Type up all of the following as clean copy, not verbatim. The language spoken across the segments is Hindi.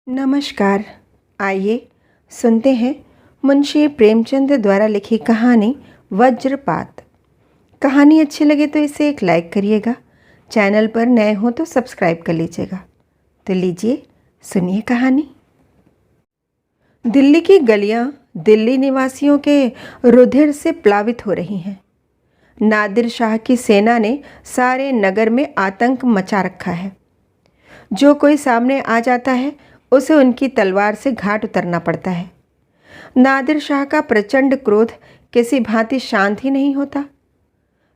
नमस्कार। आइए सुनते हैं मुंशी प्रेमचंद द्वारा लिखी कहानी वज्रपात। कहानी अच्छी लगे तो इसे एक लाइक करिएगा। चैनल पर नए हो तो सब्सक्राइब कर लीजिएगा। तो लीजिए सुनिए कहानी। दिल्ली की गलियां दिल्ली निवासियों के रुधिर से प्लावित हो रही हैं। नादिर शाह की सेना ने सारे नगर में आतंक मचा रखा है। जो कोई सामने आ जाता है उसे उनकी तलवार से घाट उतरना पड़ता है। नादिर शाह का प्रचंड क्रोध किसी भांति शांत ही नहीं होता।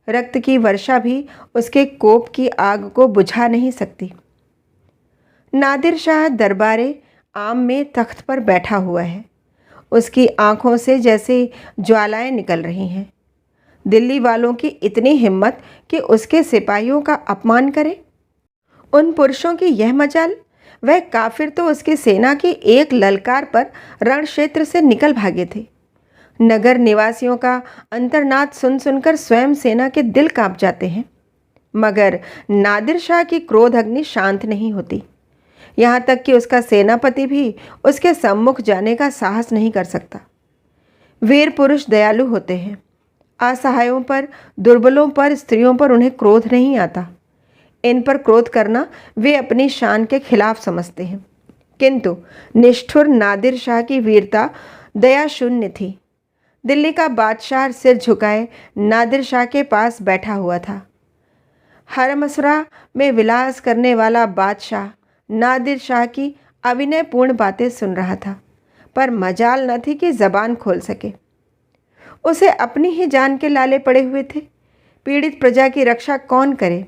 रक्त की वर्षा भी उसके कोप की आग को बुझा नहीं सकती। नादिर शाह दरबारे आम में तख्त पर बैठा हुआ है। उसकी आंखों से जैसे ज्वालाएं निकल रही हैं। दिल्ली वालों की इतनी हिम्मत कि उसके सिपाहियों का अपमान करे। उन पुरुषों की यह मजाल, वह काफिर तो उसकी सेना की एक ललकार पर रण क्षेत्र से निकल भागे थे। नगर निवासियों का अंतर्नाद सुन सुनकर स्वयं सेना के दिल कांप जाते हैं। मगर नादिर शाह की क्रोध अग्नि शांत नहीं होती। यहाँ तक कि उसका सेनापति भी उसके सम्मुख जाने का साहस नहीं कर सकता। वीर पुरुष दयालु होते हैं। असहायों पर, दुर्बलों पर, स्त्रियों पर उन्हें क्रोध नहीं आता। इन पर क्रोध करना वे अपनी शान के खिलाफ समझते हैं। किंतु निष्ठुर नादिर शाह की वीरता दया शून्य थी। दिल्ली का बादशाह सिर झुकाए नादिर शाह के पास बैठा हुआ था। हरमसरा में विलास करने वाला बादशाह नादिर शाह की अविनयपूर्ण बातें सुन रहा था, पर मजाल न थी कि जबान खोल सके। उसे अपनी ही जान के लाले पड़े हुए थे। पीड़ित प्रजा की रक्षा कौन करे?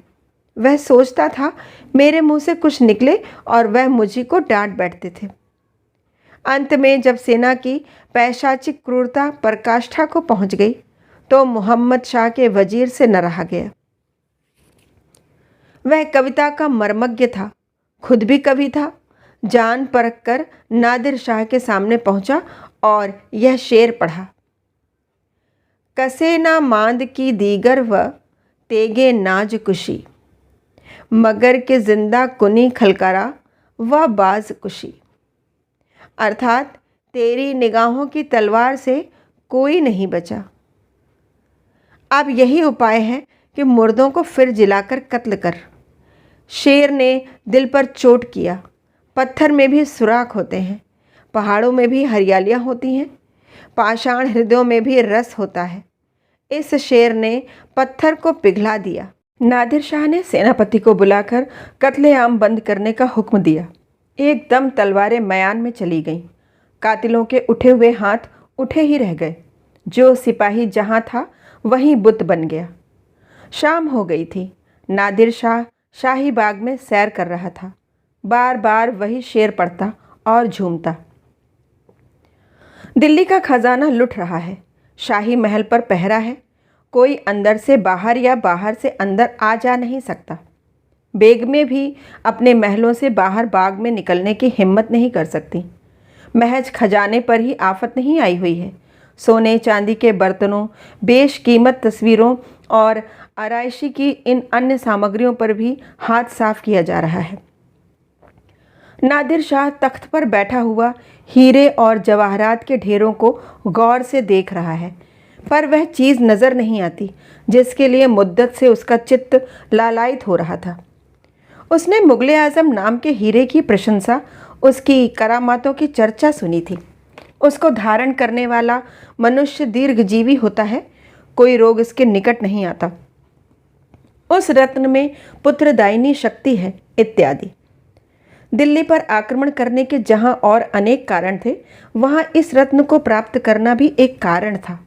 वह सोचता था मेरे मुंह से कुछ निकले और वह मुझी को डांट बैठते थे। अंत में जब सेना की पैशाचिक क्रूरता पराकाष्ठा को पहुंच गई तो मोहम्मद शाह के वजीर से न रहा गया। वह कविता का मर्मज्ञ था, खुद भी कवि था। जान परख कर नादिर शाह के सामने पहुंचा और यह शेर पढ़ा। कसे ना मांद की दीगर व तेगे नाज कुशी, मगर के जिंदा कुनी खलकारा व बाज कुशी। अर्थात तेरी निगाहों की तलवार से कोई नहीं बचा। अब यही उपाय है कि मुर्दों को फिर जिलाकर कत्ल कर। शेर ने दिल पर चोट किया। पत्थर में भी सुराख होते हैं, पहाड़ों में भी हरियालियाँ होती हैं, पाषाण हृदयों में भी रस होता है। इस शेर ने पत्थर को पिघला दिया। नादिर शाह ने सेनापति को बुलाकर कत्लेआम बंद करने का हुक्म दिया। एकदम तलवारें मयान में चली गईं। कातिलों के उठे हुए हाथ उठे ही रह गए। जो सिपाही जहां था वहीं बुत बन गया। शाम हो गई थी। नादिर शाह शाही बाग में सैर कर रहा था। बार बार वही शेर पढ़ता और झूमता। दिल्ली का खजाना लुट रहा है। शाही महल पर पहरा है। कोई अंदर से बाहर या बाहर से अंदर आ जा नहीं सकता। बेगमें भी अपने महलों से बाहर बाग में निकलने की हिम्मत नहीं कर सकती। महज खजाने पर ही आफत नहीं आई हुई है। सोने चांदी के बर्तनों, बेशकीमत तस्वीरों और आराइशी की इन अन्य सामग्रियों पर भी हाथ साफ किया जा रहा है। नादिर शाह तख्त पर बैठा हुआ हीरे और जवाहरात के ढेरों को गौर से देख रहा है, पर वह चीज़ नज़र नहीं आती जिसके लिए मुद्दत से उसका चित्त लालायित हो रहा था। उसने मुगले आज़म नाम के हीरे की प्रशंसा, उसकी करामातों की चर्चा सुनी थी। उसको धारण करने वाला मनुष्य दीर्घजीवी होता है, कोई रोग इसके निकट नहीं आता। उस रत्न में पुत्रदायिनी शक्ति है इत्यादि। दिल्ली पर आक्रमण करने के जहाँ और अनेक कारण थे, वहाँ इस रत्न को प्राप्त करना भी एक कारण था।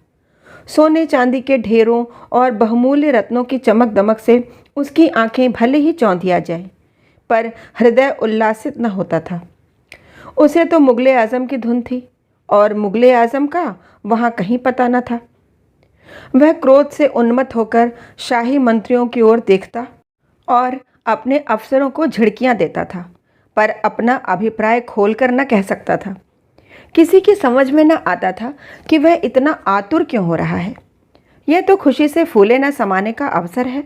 सोने चांदी के ढेरों और बहुमूल्य रत्नों की चमक दमक से उसकी आंखें भले ही चौंधिया जाएं, पर हृदय उल्लासित न होता था। उसे तो मुगले आज़म की धुन थी और मुगले आज़म का वहाँ कहीं पता न था। वह क्रोध से उन्मत्त होकर शाही मंत्रियों की ओर देखता और अपने अफसरों को झिड़कियाँ देता था, पर अपना अभिप्राय खोलकर न कह सकता था। किसी की समझ में न आता था कि वह इतना आतुर क्यों हो रहा है। यह तो खुशी से फूले न समाने का अवसर है।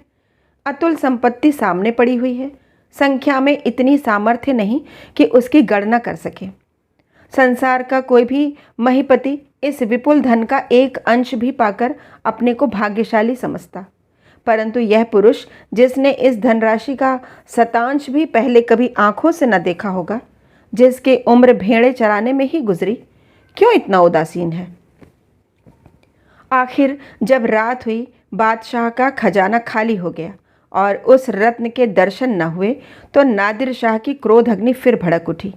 अतुल संपत्ति सामने पड़ी हुई है। संख्या में इतनी सामर्थ्य नहीं कि उसकी गणना कर सके। संसार का कोई भी महीपति इस विपुल धन का एक अंश भी पाकर अपने को भाग्यशाली समझता, परंतु यह पुरुष जिसने इस धनराशि का शतांश भी पहले कभी आंखों से न देखा होगा, जिसकी उम्र भेड़े चराने में ही गुजरी, क्यों इतना उदासीन है? आखिर जब रात हुई, बादशाह का खजाना खाली हो गया और उस रत्न के दर्शन न हुए तो नादिर शाह की क्रोध अग्नि फिर भड़क उठी।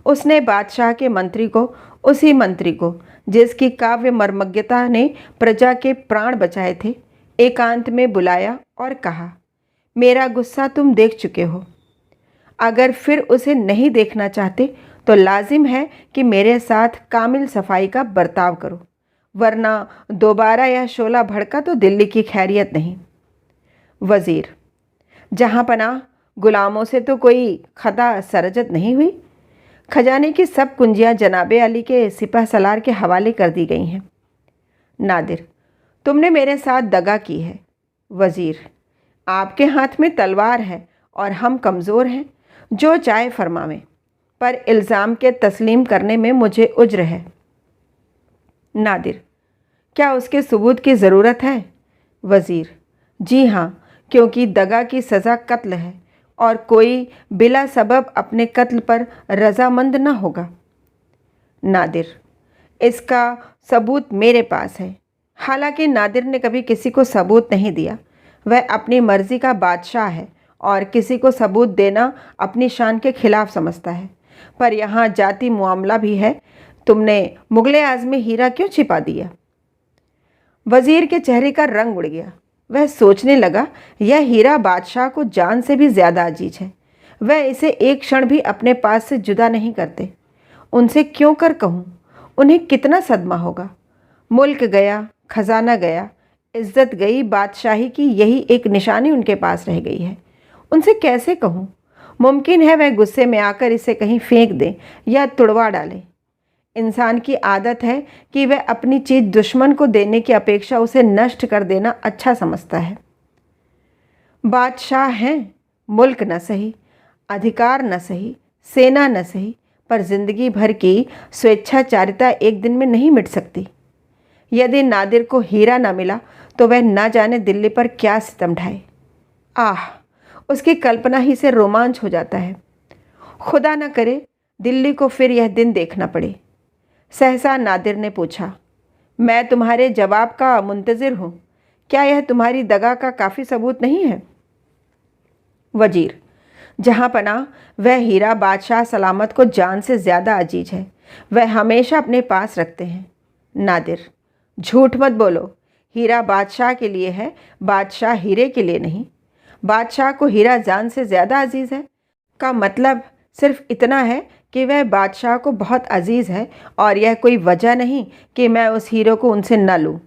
उसने बादशाह के मंत्री को, उसी मंत्री को जिसकी काव्य मर्मज्ञता ने प्रजा के प्राण बचाए थे, एकांत में बुलाया और कहा, मेरा गुस्सा तुम देख चुके हो। अगर फिर उसे नहीं देखना चाहते तो लाजिम है कि मेरे साथ कामिल सफाई का बर्ताव करो, वरना दोबारा यह शोला भड़का तो दिल्ली की खैरियत नहीं। वज़ीर, जहाँ पनाह गुलामों से तो कोई खता सरजत नहीं हुई। खजाने की सब कुंजियाँ जनाबे अली के सिपह सलार के हवाले कर दी गई हैं। नादिर, तुमने मेरे साथ दगा की है। वज़ीर, आपके हाथ में तलवार है और हम कमज़ोर हैं, जो चाहे फरमावें, पर इल्ज़ाम के तस्लीम करने में मुझे उज्र है। नादिर, क्या उसके सबूत की ज़रूरत है? वज़ीर, जी हाँ, क्योंकि दगा की सज़ा कत्ल है और कोई बिला सबब अपने कत्ल पर रजामंद न होगा। नादिर, इसका सबूत मेरे पास है। हालांकि नादिर ने कभी किसी को सबूत नहीं दिया। वह अपनी मर्ज़ी का बादशाह है और किसी को सबूत देना अपनी शान के खिलाफ समझता है। पर यहाँ जाति मामला भी है। तुमने मुगले आज़मी हीरा क्यों छिपा दिया? वज़ीर के चेहरे का रंग उड़ गया। वह सोचने लगा, यह हीरा बादशाह को जान से भी ज़्यादा अजीज है। वह इसे एक क्षण भी अपने पास से जुदा नहीं करते। उनसे क्यों कर कहूँ? उन्हें कितना सदमा होगा। मुल्क गया, खजाना गया, इज्जत गई, बादशाही की यही एक निशानी उनके पास रह गई है। उनसे कैसे कहूँ? मुमकिन है वह गुस्से में आकर इसे कहीं फेंक दें या तुड़वा डालें। इंसान की आदत है कि वह अपनी चीज़ दुश्मन को देने की अपेक्षा उसे नष्ट कर देना अच्छा समझता है। बादशाह हैं, मुल्क न सही, अधिकार न सही, सेना न सही, पर जिंदगी भर की स्वेच्छाचारिता एक दिन में नहीं मिट सकती। यदि नादिर को हीरा न मिला तो वह न जाने दिल्ली पर क्या सितम ढाए। आह, उसकी कल्पना ही से रोमांच हो जाता है। खुदा न करे दिल्ली को फिर यह दिन देखना पड़े। सहसा नादिर ने पूछा, मैं तुम्हारे जवाब का मुंतज़िर हूँ। क्या यह तुम्हारी दगा का काफ़ी सबूत नहीं है? वज़ीर, जहाँ पनाह वह हीरा बादशाह सलामत को जान से ज़्यादा अजीज है। वह हमेशा अपने पास रखते हैं। नादिर, झूठ मत बोलो। हीरा बादशाह के लिए है, बादशाह हीरे के लिए नहीं। बादशाह को हीरा जान से ज़्यादा अजीज़ है का मतलब सिर्फ इतना है कि वह बादशाह को बहुत अजीज़ है और यह कोई वजह नहीं कि मैं उस हीरो को उनसे न लूँ।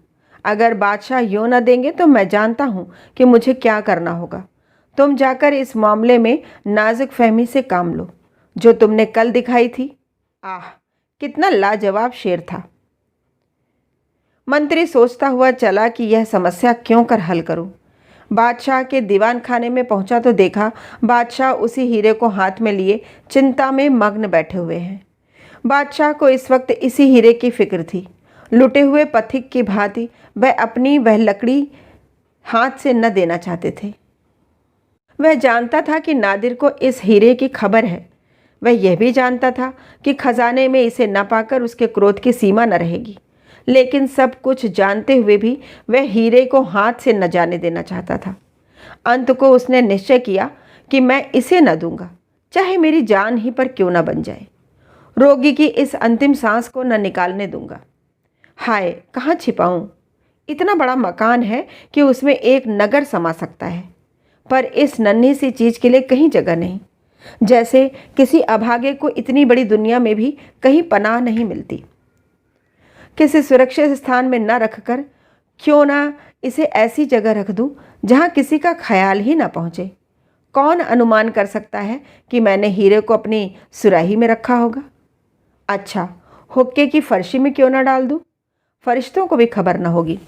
अगर बादशाह यूँ न देंगे तो मैं जानता हूँ कि मुझे क्या करना होगा। तुम जाकर इस मामले में नाजुक फहमी से काम लो, जो तुमने कल दिखाई थी। आह, कितना लाजवाब शेर था। मंत्री सोचता हुआ चला कि यह समस्या क्यों कर हल करूं। बादशाह के दीवान खाने में पहुंचा तो देखा बादशाह उसी हीरे को हाथ में लिए चिंता में मग्न बैठे हुए हैं। बादशाह को इस वक्त इसी हीरे की फिक्र थी। लुटे हुए पथिक की भांति वह अपनी वह लकड़ी हाथ से न देना चाहते थे। वह जानता था कि नादिर को इस हीरे की खबर है। वह यह भी जानता था कि खजाने में इसे न पाकर उसके क्रोध की सीमा न रहेगी। लेकिन सब कुछ जानते हुए भी वह हीरे को हाथ से न जाने देना चाहता था। अंत को उसने निश्चय किया कि मैं इसे न दूंगा, चाहे मेरी जान ही पर क्यों न बन जाए। रोगी की इस अंतिम सांस को न निकालने दूंगा। हाय, कहाँ छिपाऊं? इतना बड़ा मकान है कि उसमें एक नगर समा सकता है, पर इस नन्ही सी चीज़ के लिए कहीं जगह नहीं। जैसे किसी अभागे को इतनी बड़ी दुनिया में भी कहीं पनाह नहीं मिलती। किसी सुरक्षित स्थान में न रखकर क्यों ना इसे ऐसी जगह रख दूं जहां किसी का ख्याल ही ना पहुंचे। कौन अनुमान कर सकता है कि मैंने हीरे को अपनी सुराही में रखा होगा? अच्छा, हुक्के की फर्शी में क्यों ना डाल दूं? फरिश्तों को भी खबर न होगी।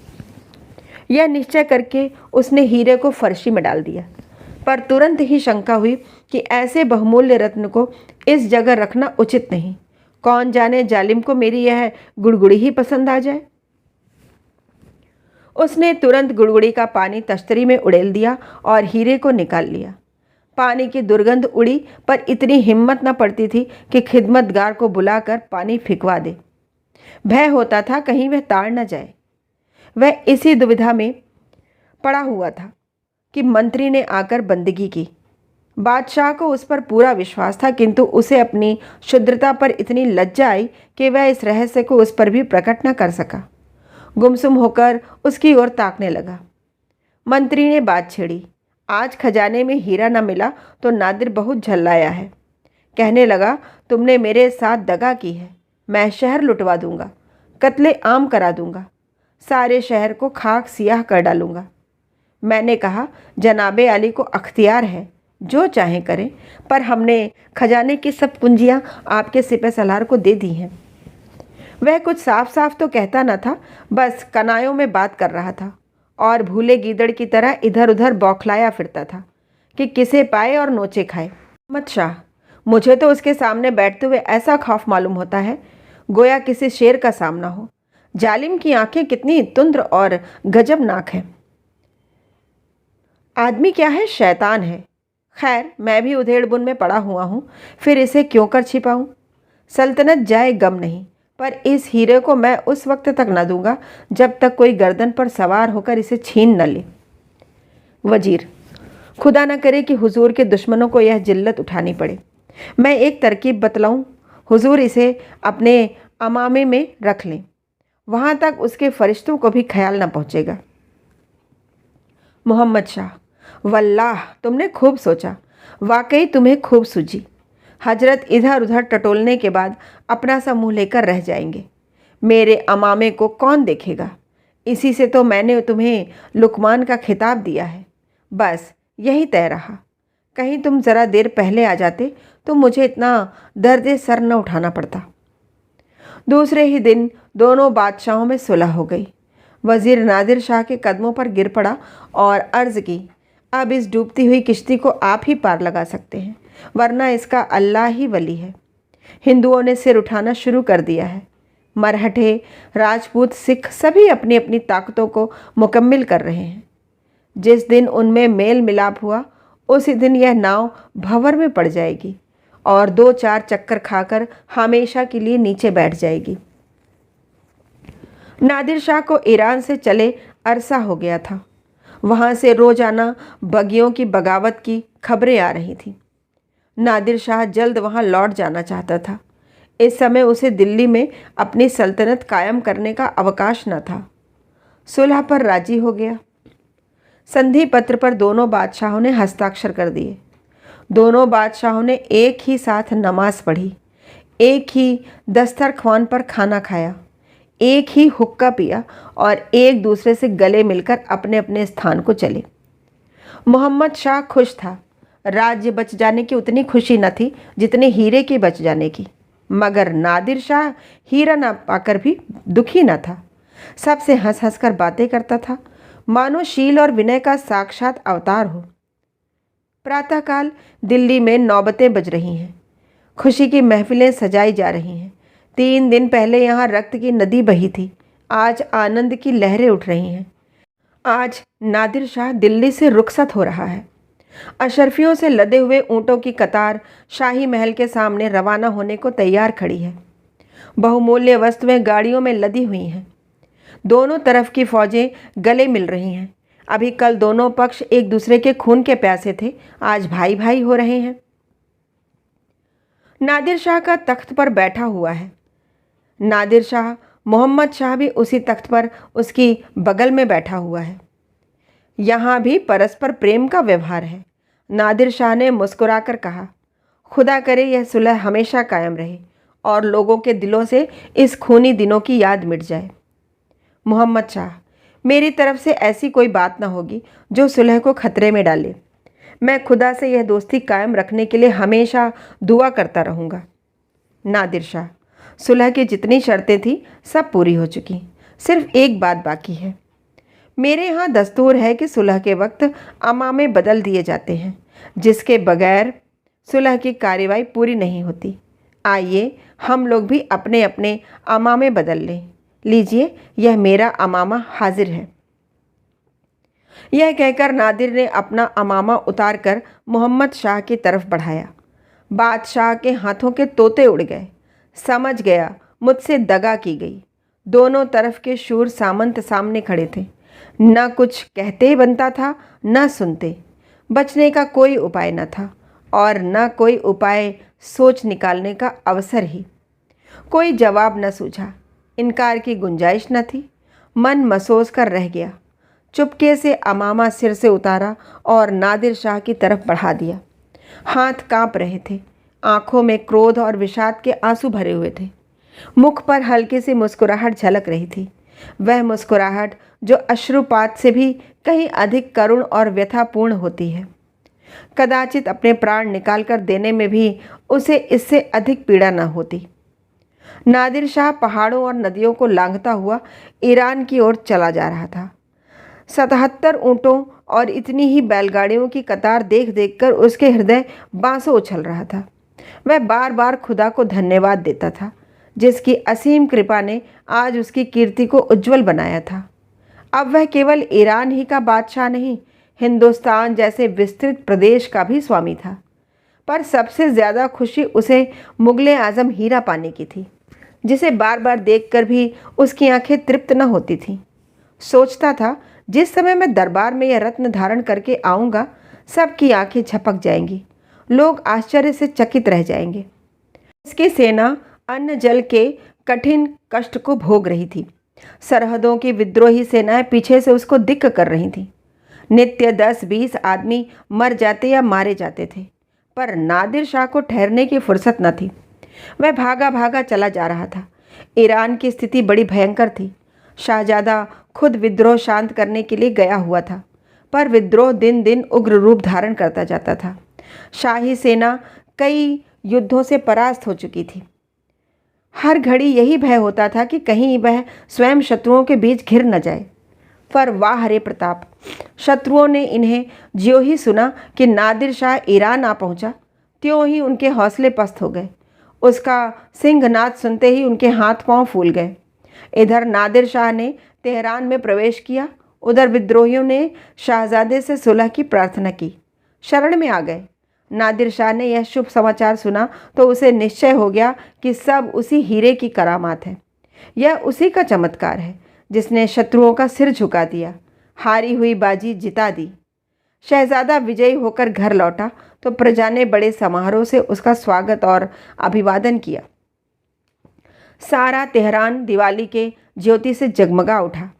यह निश्चय करके उसने हीरे को फर्शी में डाल दिया। पर तुरंत ही शंका हुई कि ऐसे बहुमूल्य रत्न को इस जगह रखना उचित नहीं। कौन जाने जालिम को मेरी यह गुड़गुड़ी ही पसंद आ जाए। उसने तुरंत गुड़गुड़ी का पानी तश्तरी में उड़ेल दिया और हीरे को निकाल लिया। पानी की दुर्गंध उड़ी, पर इतनी हिम्मत न पड़ती थी कि खिदमतगार को बुलाकर पानी फिकवा दे। भय होता था कहीं वह ताड़ न जाए। वह इसी दुविधा में पड़ा हुआ था कि मंत्री ने आकर बंदगी की। बादशाह को उस पर पूरा विश्वास था, किंतु उसे अपनी शुद्रता पर इतनी लज्जा आई कि वह इस रहस्य को उस पर भी प्रकट न कर सका। गुमसुम होकर उसकी ओर ताकने लगा। मंत्री ने बात छेड़ी, आज खजाने में हीरा न मिला तो नादिर बहुत झल्लाया है। कहने लगा, तुमने मेरे साथ दगा की है, मैं शहर लुटवा दूंगा, कत्ले आम करा दूंगा, सारे शहर को खाक सियाह कर डालूंगा। मैंने कहा, जनाबे आली को अख्तियार है, जो चाहे करें, पर हमने खजाने की सब कुंजियां आपके सिपह सलार को दे दी हैं। वह कुछ साफ साफ तो कहता न था, बस कनायों में बात कर रहा था और भूले गीदड़ की तरह इधर उधर बौखलाया फिरता था कि किसे पाए और नोचे खाए। मत शाह, मुझे तो उसके सामने बैठते हुए ऐसा खौफ मालूम होता है, गोया किसी शेर का सामना हो। जालिम की आंखें कितनी तुंद्र और गजबनाक हैं। आदमी क्या है, शैतान है। खैर, मैं भी उधेड़ बुन में पड़ा हुआ हूँ, फिर इसे क्यों कर छिपाऊँ। सल्तनत जाए गम नहीं, पर इस हीरे को मैं उस वक्त तक न दूंगा जब तक कोई गर्दन पर सवार होकर इसे छीन न ले। वजीर, खुदा न करे कि हुजूर के दुश्मनों को यह जिल्लत उठानी पड़े। मैं एक तरकीब बतलाऊं, हुजूर इसे अपने अमामे में रख लें, वहाँ तक उसके फरिश्तों को भी ख्याल न पहुँचेगा। मोहम्मद शाह, वल्लाह तुमने खूब सोचा, वाकई तुम्हें खूब सूझी। हजरत इधर उधर टटोलने के बाद अपना सा मुँह लेकर रह जाएंगे। मेरे अमामे को कौन देखेगा। इसी से तो मैंने तुम्हें लुकमान का खिताब दिया है। बस यही तय रहा। कहीं तुम ज़रा देर पहले आ जाते तो मुझे इतना दर्द सर न उठाना पड़ता। दूसरे ही दिन दोनों बादशाहों में सुलह हो गई। वज़ीर नादिर शाह के कदमों पर गिर पड़ा और अर्ज़ की, अब इस डूबती हुई किश्ती को आप ही पार लगा सकते हैं, वरना इसका अल्लाह ही वली है। हिंदुओं ने सिर उठाना शुरू कर दिया है। मरहठे, राजपूत, सिख सभी अपनी अपनी ताकतों को मुकम्मिल कर रहे हैं। जिस दिन उनमें मेल मिलाप हुआ उसी दिन यह नाव भंवर में पड़ जाएगी और 2-4 चक्कर खाकर हमेशा के लिए नीचे बैठ जाएगी। नादिर शाह को ईरान से चले अरसा हो गया था। वहाँ से रोजाना बगियों की बगावत की खबरें आ रही थीं। नादिर शाह जल्द वहाँ लौट जाना चाहता था। इस समय उसे दिल्ली में अपनी सल्तनत कायम करने का अवकाश न था। सुलह पर राजी हो गया। संधि पत्र पर दोनों बादशाहों ने हस्ताक्षर कर दिए। दोनों बादशाहों ने एक ही साथ नमाज पढ़ी, एक ही दस्तरख्वान पर खाना खाया, एक ही हुक्का पिया और एक दूसरे से गले मिलकर अपने अपने स्थान को चले। मोहम्मद शाह खुश था। राज्य बच जाने की उतनी खुशी न थी जितने हीरे के बच जाने की, मगर नादिर शाह हीरा न पाकर भी दुखी न था। सबसे हंस हंस कर बातें करता था, मानो शील और विनय का साक्षात अवतार हो। प्रातःकाल दिल्ली में नौबतें बज रही हैं, खुशी की महफिलें सजाई जा रही हैं। 3 दिन पहले यहाँ रक्त की नदी बही थी, आज आनंद की लहरें उठ रही हैं। आज नादिर शाह दिल्ली से रुखसत हो रहा है। अशरफियों से लदे हुए ऊँटों की कतार शाही महल के सामने रवाना होने को तैयार खड़ी है। बहुमूल्य वस्तुएं गाड़ियों में लदी हुई हैं। दोनों तरफ की फौजें गले मिल रही हैं। अभी कल दोनों पक्ष एक दूसरे के खून के प्यासे थे, आज भाई भाई हो रहे हैं। नादिर शाह का तख्त पर बैठा हुआ है। नादिर शाह, मोहम्मद शाह भी उसी तख्त पर उसकी बगल में बैठा हुआ है। यहाँ भी परस्पर प्रेम का व्यवहार है। नादिर शाह ने मुस्कुराकर कहा, खुदा करे यह सुलह हमेशा कायम रहे और लोगों के दिलों से इस खूनी दिनों की याद मिट जाए। मोहम्मद शाह, मेरी तरफ से ऐसी कोई बात ना होगी जो सुलह को खतरे में डाले। मैं खुदा से यह दोस्ती कायम रखने के लिए हमेशा दुआ करता रहूँगा। नादिर शाह, सुलह की जितनी शर्तें थी सब पूरी हो चुकी, सिर्फ एक बात बाकी है। मेरे यहाँ दस्तूर है कि सुलह के वक्त अमामे बदल दिए जाते हैं, जिसके बगैर सुलह की कार्रवाई पूरी नहीं होती। आइए हम लोग भी अपने अपने अमामे बदल लें। लीजिए, यह मेरा अमामा हाजिर है। यह कहकर नादिर ने अपना अमामा उतारकर मोहम्मद शाह की तरफ बढ़ाया। बादशाह के हाथों के तोते उड़ गए। समझ गया मुझसे दगा की गई। दोनों तरफ के शूर सामंत सामने खड़े थे। न कुछ कहते बनता था, न सुनते। बचने का कोई उपाय न था और न कोई उपाय सोच निकालने का अवसर ही। कोई जवाब न सूझा, इनकार की गुंजाइश न थी। मन मसोस कर रह गया। चुपके से अमामा सिर से उतारा और नादिर शाह की तरफ बढ़ा दिया। हाथ कांप रहे थे, आंखों में क्रोध और विषाद के आंसू भरे हुए थे। मुख पर हल्की सी मुस्कुराहट झलक रही थी, वह मुस्कुराहट जो अश्रुपात से भी कहीं अधिक करुण और व्यथापूर्ण होती है। कदाचित अपने प्राण निकालकर देने में भी उसे इससे अधिक पीड़ा न होती। नादिर शाह पहाड़ों और नदियों को लांघता हुआ ईरान की ओर चला जा रहा था। 77 ऊँटों और इतनी ही बैलगाड़ियों की कतार देख देखकर उसके हृदय बांसों उछल रहा था। वह बार बार खुदा को धन्यवाद देता था, जिसकी असीम कृपा ने आज उसकी कीर्ति को उज्जवल बनाया था। अब वह केवल ईरान ही का बादशाह नहीं, हिंदुस्तान जैसे विस्तृत प्रदेश का भी स्वामी था। पर सबसे ज़्यादा खुशी उसे मुगले आज़म हीरा पाने की थी, जिसे बार बार देखकर भी उसकी आंखें तृप्त न होती थीं। सोचता था, जिस समय मैं दरबार में यह रत्न धारण करके आऊँगा, सबकी आंखें झपक जाएंगी, लोग आश्चर्य से चकित रह जाएंगे। इसकी सेना अन्न जल के कठिन कष्ट को भोग रही थी। सरहदों की विद्रोही सेनाएं पीछे से उसको दिक्क कर रही थीं। नित्य 10-20 आदमी मर जाते या मारे जाते थे, पर नादिर शाह को ठहरने की फुर्सत न थी। वह भागा भागा चला जा रहा था। ईरान की स्थिति बड़ी भयंकर थी। शाहजादा खुद विद्रोह शांत करने के लिए गया हुआ था, पर विद्रोह दिन दिन उग्र रूप धारण करता जाता था। शाही सेना कई युद्धों से परास्त हो चुकी थी। हर घड़ी यही भय होता था कि कहीं वह स्वयं शत्रुओं के बीच घिर न जाए। पर वाह हरे प्रताप, शत्रुओं ने इन्हें ज्यों ही सुना कि नादिर शाह ईरान आ पहुंचा, त्यों ही उनके हौसले पस्त हो गए। उसका सिंहनाद सुनते ही उनके हाथ पांव फूल गए। इधर नादिर शाह ने तेहरान में प्रवेश किया, उधर विद्रोहियों ने शाहजादे से सुलह की प्रार्थना की, शरण में आ गए। नादिर शाह ने यह शुभ समाचार सुना तो उसे निश्चय हो गया कि सब उसी हीरे की करामात है। यह उसी का चमत्कार है जिसने शत्रुओं का सिर झुका दिया, हारी हुई बाजी जिता दी। शहजादा विजयी होकर घर लौटा तो प्रजा ने बड़े समारोह से उसका स्वागत और अभिवादन किया। सारा तेहरान दिवाली के ज्योति से जगमगा उठा।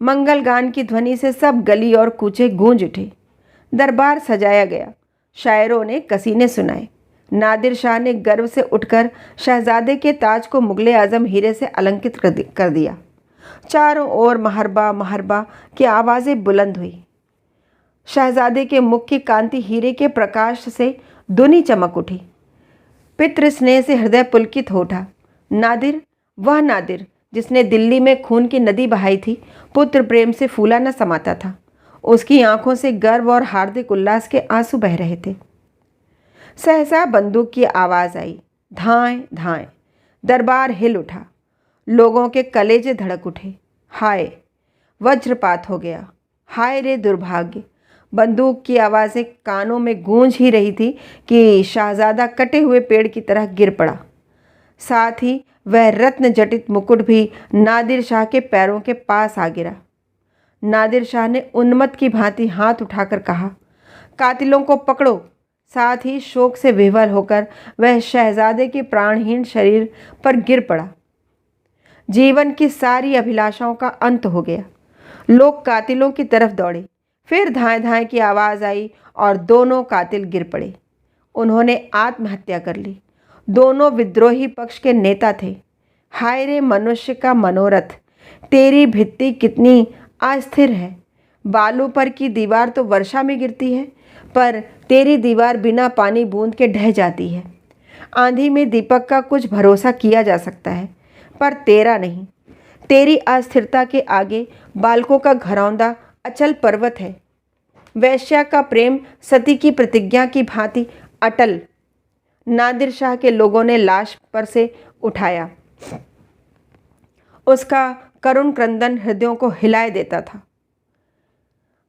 मंगल गान की ध्वनि से सब गली और कूचे गूंज उठे। दरबार सजाया गया, शायरों ने कसीने सुनाए। नादिर शाह ने गर्व से उठकर शहजादे के ताज को मुगले आज़म हीरे से अलंकृत कर दिया। चारों ओर महरबा महरबा की आवाज़ें बुलंद हुई। शहजादे के मुख की कांति हीरे के प्रकाश से दुनी चमक उठी। पितृ स्नेह से हृदय पुलकित हो उठा। नादिर, वह नादिर जिसने दिल्ली में खून की नदी बहाई थी, पुत्र प्रेम से फूला न समाता था। उसकी आंखों से गर्व और हार्दिक उल्लास के आंसू बह रहे थे। सहसा बंदूक की आवाज़ आई। धाएं धाएं, दरबार हिल उठा। लोगों के कलेजे धड़क उठे। हाय, वज्रपात हो गया। हाय रे दुर्भाग्य। बंदूक की आवाज़ें कानों में गूंज ही रही थी कि शाहजादा कटे हुए पेड़ की तरह गिर पड़ा। साथ ही वह रत्न जटित मुकुट भी नादिर शाह के पैरों के पास आ गिरा। नादिर शाह ने उन्मत्त की भांति हाथ उठाकर कहा, कातिलों को पकड़ो। साथ ही शोक से विह्वल होकर वह शहजादे के प्राणहीन शरीर पर गिर पड़ा। जीवन की सारी अभिलाषाओं का अंत हो गया। लोग कातिलों की तरफ दौड़े। फिर धाएं धाएं की आवाज़ आई और दोनों कातिल गिर पड़े। उन्होंने आत्महत्या कर ली। दोनों विद्रोही पक्ष के नेता थे। हाय रे मनुष्य का मनोरथ, तेरी भित्ति कितनी अस्थिर है। बालू पर की दीवार तो वर्षा में गिरती है, पर तेरी दीवार बिना पानी बूंद के ढह जाती है। आंधी में दीपक का कुछ भरोसा किया जा सकता है, पर तेरा नहीं। तेरी अस्थिरता के आगे बालकों का घरौंदा अचल पर्वत है। वैश्या का प्रेम सती की प्रतिज्ञा की भांति अटल। नादिर शाह के लोगों ने लाश पर से उठाया। उसका करुण क्रंदन हृदयों को हिलाए देता था।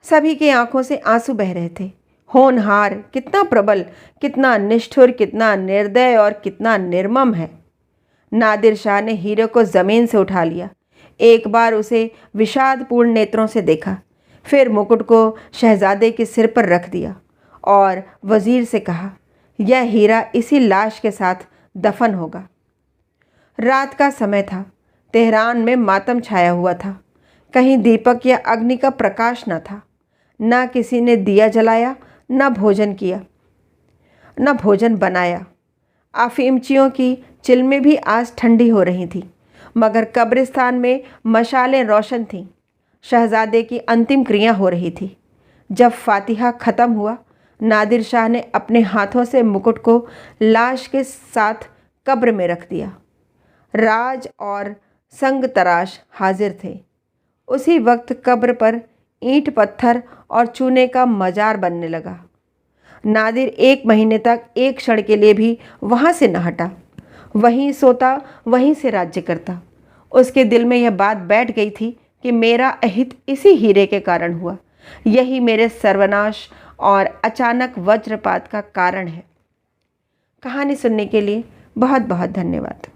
सभी की आंखों से आंसू बह रहे थे। होनहार, कितना प्रबल, कितना निष्ठुर, कितना निर्दय और कितना निर्मम है। नादिर शाह ने हीरे को जमीन से उठा लिया। एक बार उसे विषादपूर्ण नेत्रों से देखा, फिर मुकुट को शहजादे के सिर पर रख दिया और वजीर से कहा, यह हीरा इसी लाश के साथ दफन होगा। रात का समय था। तेहरान में मातम छाया हुआ था। कहीं दीपक या अग्नि का प्रकाश न था। न किसी ने दिया जलाया, न भोजन बनाया। अफीमचियों की चिलमें भी आज ठंडी हो रही थी, मगर कब्रिस्तान में मशालें रोशन थीं। शहजादे की अंतिम क्रिया हो रही थी। जब फातिहा ख़त्म हुआ, नादिर शाह ने अपने हाथों से मुकुट को लाश के साथ कब्र में रख दिया। राज और संग तराश हाजिर थे। उसी वक्त कब्र पर ईंट पत्थर और चूने का मजार बनने लगा। नादिर 1 महीने तक एक क्षण के लिए भी वहाँ से न हटा। वहीं सोता, वहीं से राज्य करता। उसके दिल में यह बात बैठ गई थी कि मेरा अहित इसी हीरे के कारण हुआ। यही मेरे सर्वनाश और अचानक वज्रपात का कारण है। कहानी सुनने के लिए बहुत बहुत धन्यवाद।